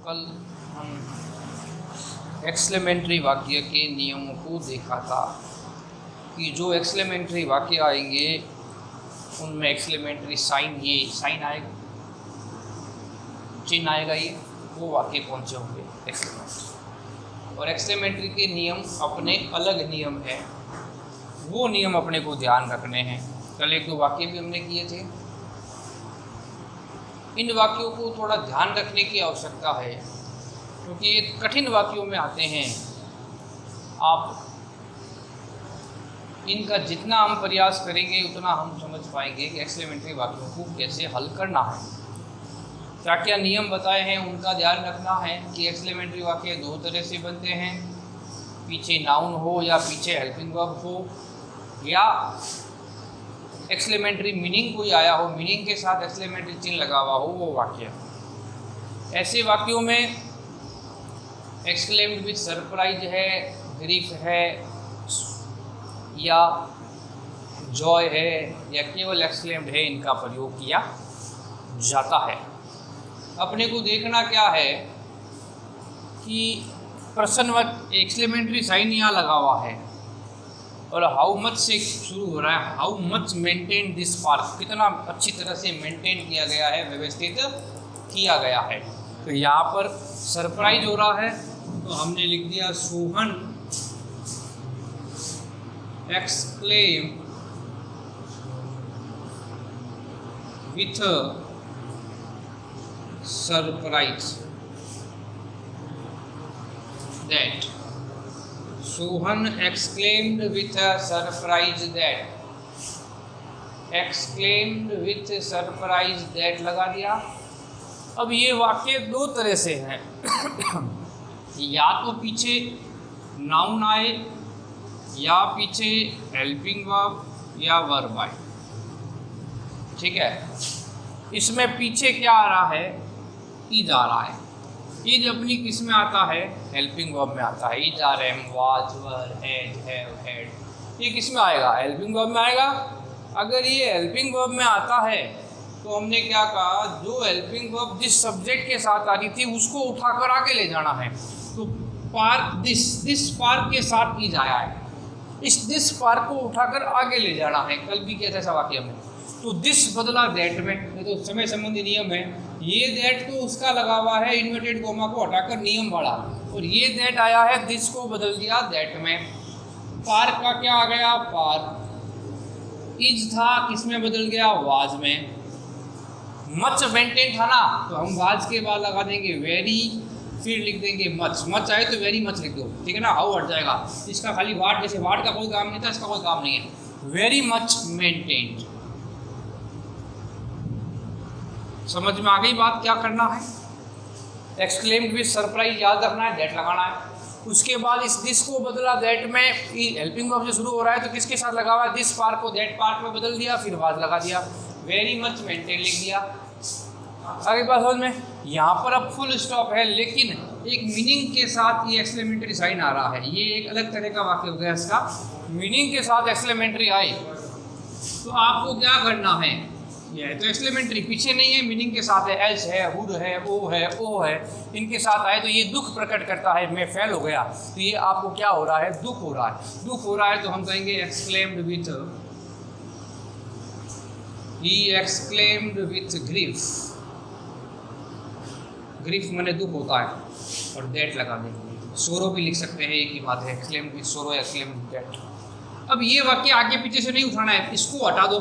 कल हम एक्सक्लेमेटरी वाक्य के नियमों को देखा था कि जो एक्सक्लेमेटरी वाक्य आएंगे उनमें एक्सक्लेमेटरी साइन, ये साइन आएगा, चिन्ह आएगा, ये वो वाक्य कौन से होंगे एक्सक्लेमेटरी। और एक्सक्लेमेटरी के नियम अपने अलग नियम हैं, वो नियम अपने को ध्यान रखने हैं। कल एक दो वाक्य भी हमने किए थे। इन वाक्यों को थोड़ा ध्यान रखने की आवश्यकता है क्योंकि ये कठिन वाक्यों में आते हैं। आप इनका जितना हम प्रयास करेंगे उतना हम समझ पाएंगे कि एक्सक्लेमेटरी वाक्यों को कैसे हल करना है। क्या क्या नियम बताए हैं उनका ध्यान रखना है कि एक्सक्लेमेटरी वाक्य दो तरह से बनते हैं, पीछे नाउन हो या पीछे हेल्पिंग वर्ब हो, या एक्सक्लेमेटरी मीनिंग कोई आया हो, मीनिंग के साथ एक्सक्लेमेटरी चिन्ह लगा हुआ हो, वो वाक्य। ऐसे वाक्यों में एक्सक्लेम्ड विद सरप्राइज है, ग्रीफ है, या जॉय है, या केवल एक्सक्लेम्ड है, इनका प्रयोग किया जाता है। अपने को देखना क्या है कि प्रश्नवाचक एक्सक्लेमेटरी साइन यहाँ लगा हुआ है और हाउ मच से शुरू हो रहा है, how much maintain this park, कितना अच्छी तरह से मेंटेन किया गया है, व्यवस्थित किया गया है। तो यहाँ पर सरप्राइज हो रहा है तो हमने लिख दिया Sohan exclaim with surprise that. Sohan exclaimed with a surprise that, exclaimed with surprise that लगा दिया। अब ये वाक्य दो तरह से हैं या तो पीछे नाउन आए या पीछे हेल्पिंग वर्ब या वर्ब आए, ठीक है। इसमें पीछे क्या आ रहा है, ईद आ रहा है। ईद अपनी किस में आता है, हेल्पिंग वर्ब में आता है। Is are am was were had have had, ये किस में आएगा, हेल्पिंग वर्ब में आएगा। अगर ये हेल्पिंग वर्ब में आता है तो हमने क्या कहा, जो हेल्पिंग वर्ब जिस सब्जेक्ट के साथ आ रही थी उसको उठाकर आगे ले जाना है। तो पार्क, दिस पार्क के साथ ईद आया है, इस दिस पार्क को उठाकर आगे ले जाना है। कल भी किया था ऐसा वाक्य में। तो दिस बदला दैट में, ये तो समय संबंधी नियम है। ये दैट तो उसका लगा हुआ है, इन्वर्टेड कोमा को हटाकर नियम बढ़ा, और ये दैट आया है, दिस को बदल दिया दैट में। पार्क का क्या आ गया, पार्क। इज था, किस में बदल गया, वाज में। मच मेंटेन था ना, तो हम वाज के बाद लगा देंगे वेरी, फिर लिख देंगे मच। मच आए तो वेरी मच लिख दो, ठीक है ना, हाउ हट जाएगा। इसका खाली वाट, जैसे वाट का कोई काम नहीं था, इसका कोई काम नहीं है। Very much maintained. समझ में आ गई बात, क्या करना है। एक्सक्लेम्ड विद सरप्राइज याद रखना है, दैट लगाना है। उसके बाद इस दिस को बदला दैट में, हेल्पिंग वर्ब से शुरू हो रहा है तो किसके साथ लगा हुआ है, दिस पार्क को दैट पार्क में बदल दिया, फिर वाज लगा दिया, वेरी मच मेंटेन लिख दिया। आगे बात समझ में। यहाँ पर अब फुल स्टॉप है, लेकिन एक मीनिंग के साथ ये एक्सक्लेमेटरी साइन आ रहा है। ये एक अलग तरह का वाक्य हो गया। इसका मीनिंग के साथ एक्सक्लेमेटरी आए तो आपको क्या करना है, ये तो एक्सक्लेमेटरी पीछे नहीं है, मीनिंग के साथ है, एल्स है, हुड है, ओ है, ओ है, इनके साथ आए तो ये दुख प्रकट करता है, मैं फेल हो गया, तो ये आपको क्या हो रहा है, दुख हो रहा है। दुख हो रहा है तो हम कहेंगे exclaimed with, he exclaimed with grief. Grief माने दुख होता है, और दैट लगा देंगे। सोरो भी लिख सकते हैं, एक ही बात है, एक्सक्लेम्ड विथ सोरो, एक्सक्लेम्ड विथ दैट। अब ये वाक्य आगे पीछे से नहीं उठाना है, इसको हटा दो।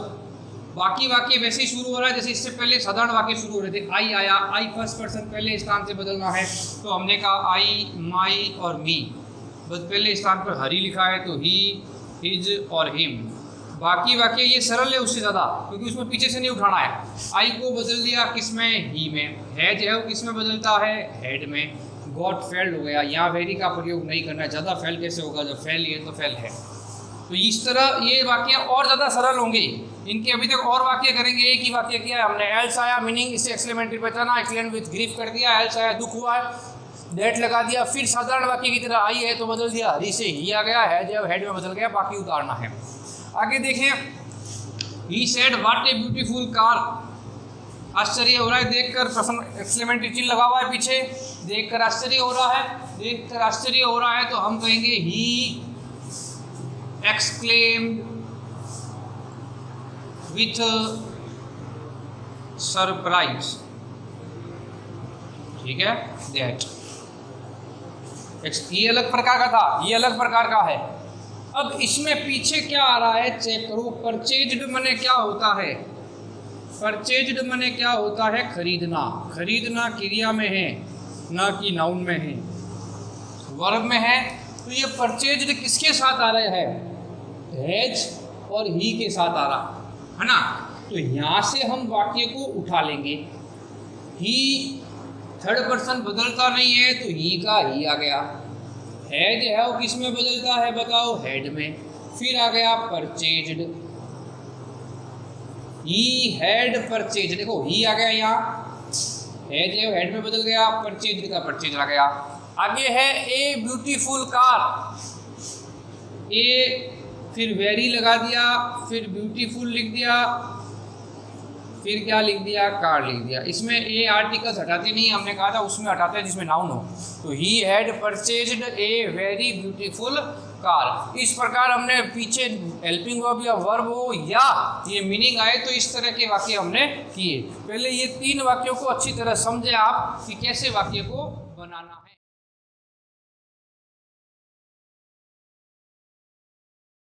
बाकी वाक्य वैसे ही शुरू हो रहा है जैसे इससे पहले साधारण वाक्य शुरू हो रहे थे। आई आया, आई फर्स्ट पर्सन पहले स्थान से बदलना है, तो हमने कहा आई, माई और मी। बस पहले स्थान पर हरी लिखा है तो ही, हिज और हिम। बाकी वाक्य ये सरल है उससे ज़्यादा, क्योंकि उसमें पीछे से नहीं उठाना है। आई को बदल दिया किस में, ही में। हैज है वो किस में बदलता है, हेड में। गॉट फेल्ड हो गया, यहाँ वेरी का प्रयोग नहीं करना है। ज़्यादा फेल कैसे होगा, जब फेल ये तो फेल है। तो इस तरह ये वाक्य और ज़्यादा सरल होंगे। इनके अभी तक और वाक्य करेंगे, एक ही वाक्य किया है हमने। एल्स आया, मीनिंग इससे एक्सक्लेमेटरी पहचाना, एक्सक्लेम्ड विथ ग्रीफ कर दिया। एल्स आया, दुख हुआ है, दैट लगा दिया। फिर साधारण वाक्य की तरह आई है तो बदल दिया, हरी से ही आ गया, है जब हेड में बदल गया, बाकी उतारना है। आगे देखें, he said what a beautiful car. आश्चर्य हो रहा है देखकर, प्रश्न एक्सक्लेमेटरी चिन्ह लगा हुआ है पीछे, देखकर आश्चर्य हो रहा है, देखकर आश्चर्य हो रहा है तो हम कहेंगे ही एक्सक्लेम्ड विथ सरप्राइज। ठीक है, दैट। ये अलग प्रकार का था, ये अलग प्रकार का है। अब इसमें पीछे क्या आ रहा है चेक करो। परचेज्ड मने क्या होता है? परचेज्ड मने क्या होता है? खरीदना। खरीदना क्रिया में है, ना कि नाउन में है, वर्ब में है। तो ये परचेज्ड किसके साथ आ रहा है? हैज और ही के साथ आ रहा है ना। तो यहाँ से हम वाक्य को उठा लेंगे। ही थर्ड पर्सन बदलता नहीं है तो ही का ही आ गया। हैज है वो किस में बदलता है बताओ? हेड में। फिर आ गया परचेज्ड, ही हैड परचेज। देखो ही आ गया यहाँ, हैज है हेड में बदल गया, परचेज का परचेज आ गया। आगे है ए ब्यूटीफुल कार। ए फिर वेरी लगा दिया, फिर ब्यूटीफुल लिख दिया, फिर क्या लिख दिया? कार लिख दिया। इसमें ए आर्टिकल्स हटाते नहीं, हमने कहा था उसमें हटाते हैं जिसमें नाउन हो। तो he had purchased a very beautiful car. इस प्रकार हमने पीछे हेल्पिंग वर्ब या वर्ब हो या ये मीनिंग आए तो इस तरह के वाक्य हमने किए। पहले ये 3 वाक्यों को अच्छी तरह समझे आप कि कैसे वाक्य को बनाना है।